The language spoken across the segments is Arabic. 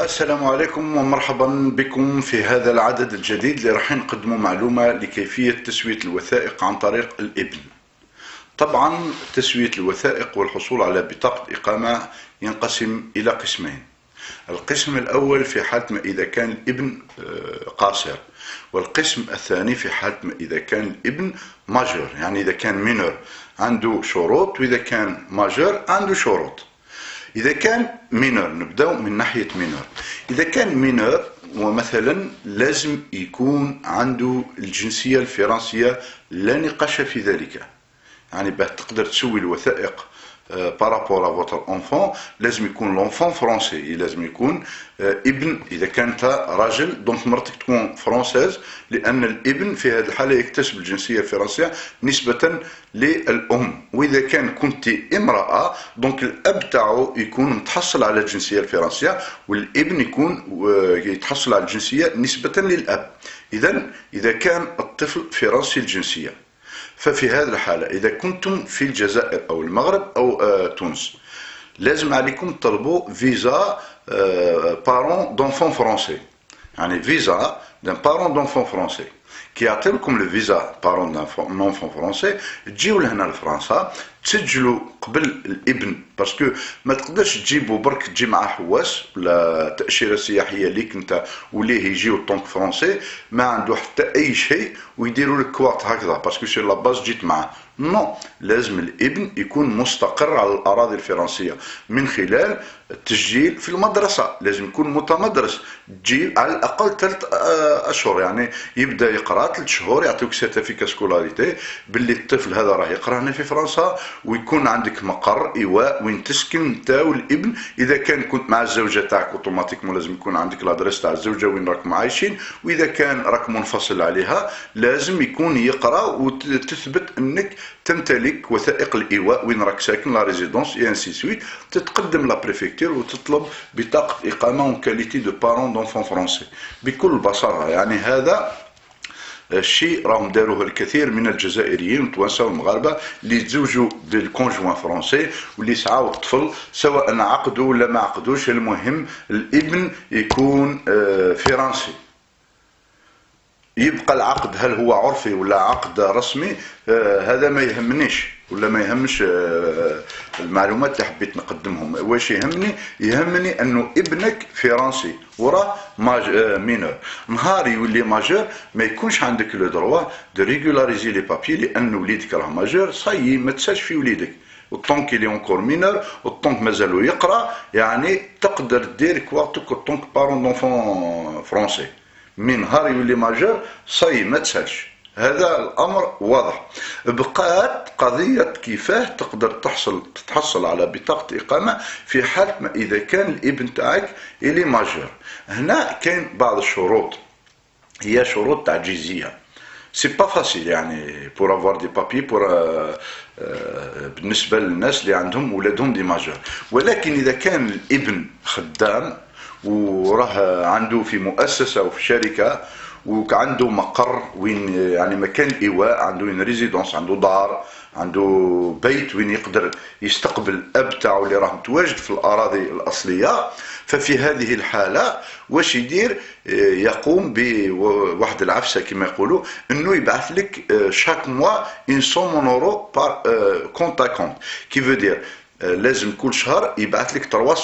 السلام عليكم ومرحبا بكم في هذا العدد الجديد اللي راح نقدمه معلومة لكيفية تسوية الوثائق عن طريق الابن. طبعا تسوية الوثائق والحصول على بطاقة إقامة ينقسم إلى قسمين. القسم الأول في حالة ما إذا كان الابن قاصر، والقسم الثاني في حالة ما إذا كان الابن ماجور، يعني إذا كان مينور عنده شروط، وإذا كان ماجور عنده شروط. إذا كان مينور نبدأ من ناحية مينور. إذا كان مينور ومثلا لازم يكون عنده الجنسية الفرنسية، لا نقاش في ذلك. يعني باه تقدر تسوي الوثائق بارابور ا فوتر اونفون لازم يكون لونفون فرونسي، لازم يكون ابن. اذا كانت راجل دونك مرتك تكون فرونسيز، لان الابن في هذه الحاله يكتسب الجنسيه الفرنسيه نسبه للام. واذا كنت امراه دونك الاب تاعو يكون متحصل على الجنسيه الفرنسيه، والابن يكون يتحصل على الجنسيه نسبه للاب. اذا كان الطفل فرنسي الجنسيه، ففي هذه الحالة إذا كنتم في الجزائر أو المغرب أو تونس لازم عليكم تطلبوا فيزا بارون دونفون فرونسي، يعني فيزا دان بارون دونفون فرونسي. كي يعطيلكم الفيزا بارون دونفون فرونسي تجيو لهنا لفرنسا تسجلوا قبل الابن، باسكو ما تقدرش تجيبوا برك تجي معاه حواس ولا تأشيرة سياحية ليك انت وليه يجيو طونك فرونسي ما عنده حتى اي شيء ويديروا لك كواط هكذا باسكو سير لاباز جيت معاه. نو، لازم الابن يكون مستقر على الأراضي الفرنسية من خلال التسجيل في المدرسة. لازم يكون متمدرس، تجي على الأقل 3 أشهر، يعني يبدأ يقرأ 3 شهور، يعطيوك سيرتيفيكا سكولاريتي باللي الطفل هذا راه يقرأ هنا في فرنسا، ويكون عندك مقر إيواء وين تسكن انت والابن. إذا كنت مع الزوجة تاعك اوتوماتيكمون لازم يكون عندك لادريس تاع الزوجة وين راكم عايشين، وإذا كان راك منفصل عليها لازم يكون يقرأ وتثبت أنك تمتلك وثائق الإيواء وين راك ساكن، لا ريزيدونس اي انسي سويت. تتقدم لا بريفكتور وتطلب بطاقة إقامة اون كاليتي دو بارون دونفون فرونسي بكل بساطة. يعني هذا الشيء راهم داروه الكثير من الجزائريين والتوانسه والمغاربه اللي تزوجوا بالكونجوان فرونسي واللي سعاو الطفل سواء عقدوا ولا ما عقدوش، المهم الابن يكون فرنسي. يبقى العقد هل هو عرفي ولا عقد رسمي هذا ما يهمنيش ولا ما يهمش المعلومات اللي حبيت نقدمهم. واش يهمني انه ابنك فرنسي وراه مينور. نهار يولي ماجور ما يكونش عندك لو دروا دو ريغولاريزي لي بابي، لان وليدك راه ماجور صاي ما تسالش في وليدك والطونك اللي اونكور مينور والطونك مازالو يقرا، يعني تقدر دير كوارتك الطونك بارون دونفون فرونسي. من نهار يولي ماجور صاي ما تسالش. هذا الامر واضح. بقات قضيه كيفاه تقدر تتحصل على بطاقه اقامه في حاله ما اذا كان الابن تاعك اللي ماجور. هنا كاين بعض الشروط، هي شروط تعجيزيه. سي با فاسيل يعني بور افوار دي بابي بالنسبه للناس اللي عندهم ولادهم دي ماجور. ولكن اذا كان الابن خدام وراه عنده في مؤسسه وفي شركه وعنده مقر وين يعني مكان الايواء، عنده وين ريزيدونس، عنده دار، عنده بيت وين يقدر يستقبل الاب تاعو اللي راه متواجد في الاراضي الاصليه، ففي هذه الحاله واش يدير؟ يقوم بواحد العفسه كما يقولوا، انه يبعث لك شاك موا اون سوم اورو بار كونت ا كونت، كي فو دير لازم كل شهر يبعث لك 300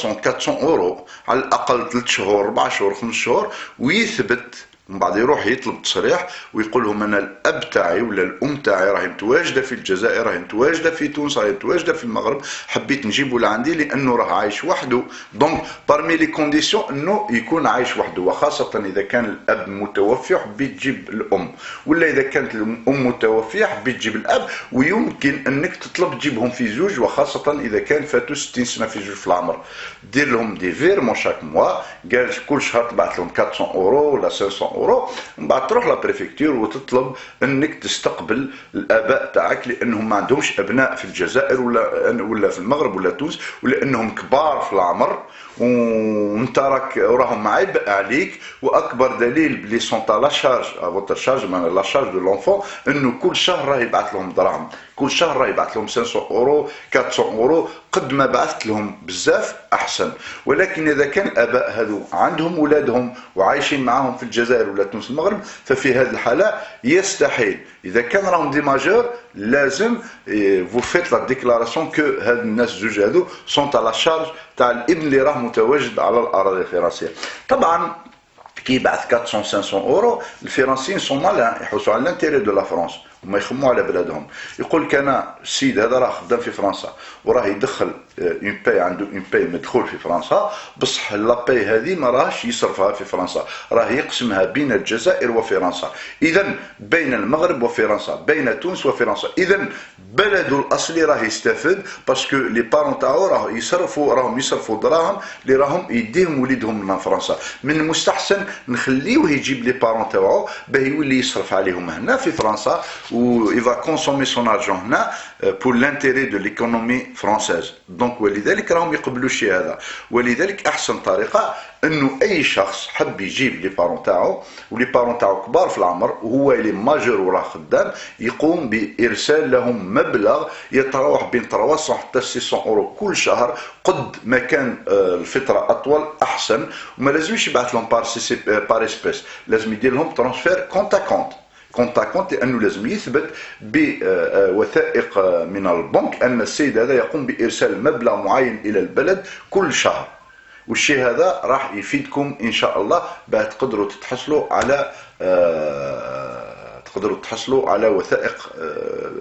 400 اورو على الاقل 3 شهور 4 شهور 5 شهور، ويثبت من بعد يروح يطلب تصريح ويقول لهم انا الاب تاعي ولا الام تاعي راهي متواجده في الجزائر، راهي متواجده في تونس، راهي متواجده في المغرب، حبيت نجيبه لعندي لانه راه عايش وحده. دونك بارمي لي كونديسيون انه يكون عايش وحده، وخاصه اذا كان الاب متوفي وحبيت تجيب الام، ولا اذا كانت الام متوفيه حبيت تجيب الاب، ويمكن انك تطلب تجيبهم في زوج، وخاصه اذا كان فاتوا 60 سنه في زوج في العمر. دير لهم دي فيرمون شاك موا، قال كل شهر تبعث لهم 400 اورو ولا 500 اورو، من بعد تروح لا بريفكتور وتطلب انك تستقبل الاباء تاعك لانهم ما عندهمش ابناء في الجزائر ولا في المغرب ولا تونس، ولانهم كبار في العمر وانت راهم عبء عليك. واكبر دليل بلي سون لا شارج فوتر شارج من لا شارج دو لونفون انه كل شهر راه يبعث لهم دراهم، كل شهر راه يبعث لهم 500 اورو 400 اورو. قد ما بعثت لهم بزاف احسن. ولكن اذا كان الاباء هذو عندهم ولادهم وعايشين معاهم في الجزائر ولا تونس المغرب، ففي هذه الحاله يستحيل اذا كان راهم دي ماجور لازم فو فيت لا ديكلاراسيون كو هاد الناس زوج هذو سون على شارج تاع الابن اللي راه متواجد على الاراضي الفرنسيه. طبعا كي يبعث 400 500 اورو الفرنسيين سون مال يحوسوا على الانتيري دو لا فرنسا وما يخموا على بلادهم. يقول لك انا السيد هذا راه خدام في فرنسا وراه يدخل اون باي، عنده اون باي مدخول في فرنسا، بصح لا باي هذه ما راهش يصرفها في فرنسا، راه يقسمها بين الجزائر وفرنسا، اذا بين المغرب وفرنسا، بين تونس وفرنسا. اذا بلده الاصلي راه يستفد باسكو لي بارون تاعو راهم يصرفوا دراهم اللي راهم يديهم وليدهم من فرنسا. من المستحسن نخليوه يجيب لي بارون تاعو باه يولي يصرف عليهم هنا في فرنسا، و il va consommer son argent هنا pour l'intérêt de l'économie française. دونك ولذلك راهم يقبلوا الشيء هذا. ولذلك احسن طريقه انه اي شخص حب يجيب لي بارون تاعو ولي بارون تاعو كبار في العمر وهو اللي ماجور وراه خدام، يقوم بارسال لهم مبلغ يتراوح بين 300 حتى 600 اورو كل شهر. قد ما كان الفتره اطول احسن، وما لازمش يبعث لهم بار اسبيس، لازم يدير لهم ترانسفير كونت كونت لانه لازم يثبت بوثائق من البنك ان السيد هذا يقوم بارسال مبلغ معين الى البلد كل شهر. والشيء هذا راح يفيدكم ان شاء الله باه تقدروا تحصلوا على وثائق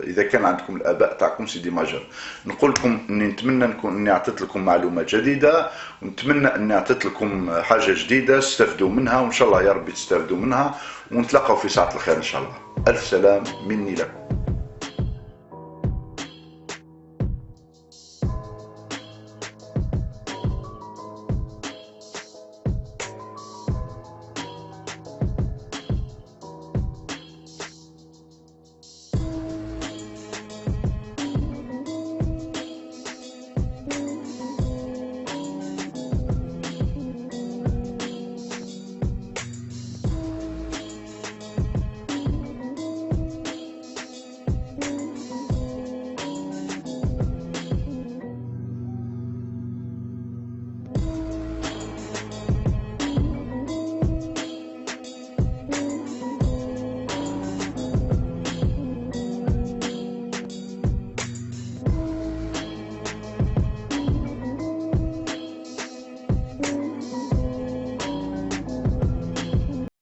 اذا كان عندكم الاباء تاعكم سيدي ماجور. نقول لكم اني نتمنى اني اعطيت لكم معلومات جديده، ونتمنى اني اعطيت لكم حاجه جديده تستفدوا منها، وان شاء الله يا ربي تستفدوا منها، ونتلاقاو في ساعه الخير ان شاء الله. الف سلام مني لكم.